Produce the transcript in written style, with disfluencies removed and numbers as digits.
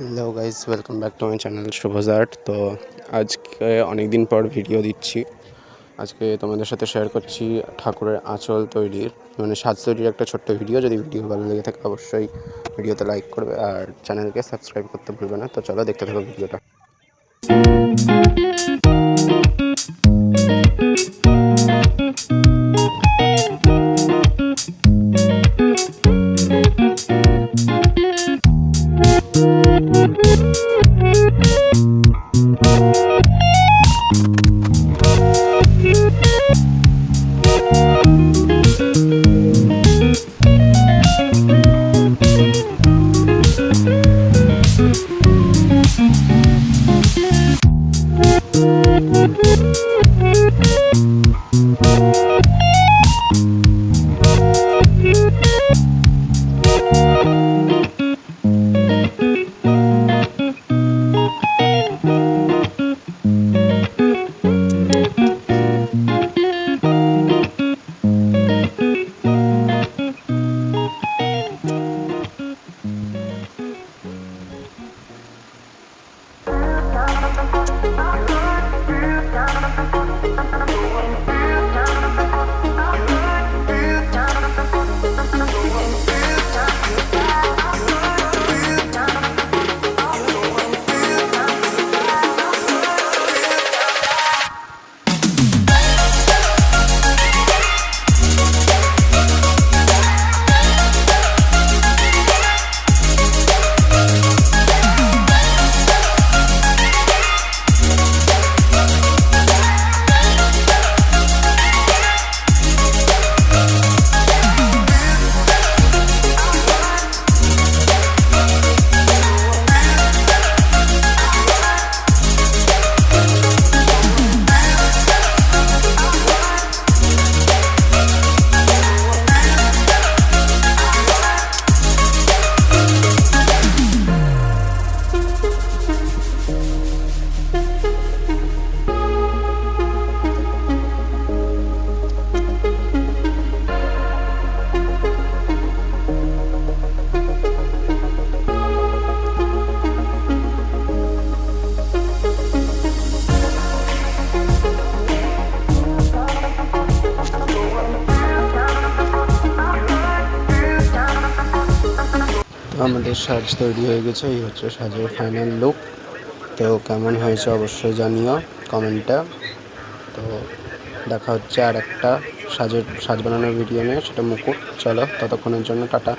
Hello guys, welcome back to my channel Shubhoj art. তো আজকে অনেক দিন পর ভিডিও দিচ্ছি। আজকে তোমাদের সাথে শেয়ার করছি ঠাকুরের আঁচল তৈরির সাজ তৈরির একটা ছোট্ট ভিডিও। যদি ভিডিও ভালো লেগে থাকে অবশ্যই ভিডিওতে লাইক করবে আর চ্যানেলকে সাবস্ক্রাইব করতে ভুলবে না। তো চলো দেখতে থাকো ভিডিওটা। আমাদের সাজ তৈরি হয়ে গেছে। এই হচ্ছে সাজের ফাইনাল লুক। তো কেমন হয়েছে অবশ্যই জানিও কমেন্টে। তো দেখা হচ্ছে আর একটা সাজ বানানোর ভিডিও নিয়ে, সেটা মুকুট। চলো ততক্ষণের জন্য টাটা।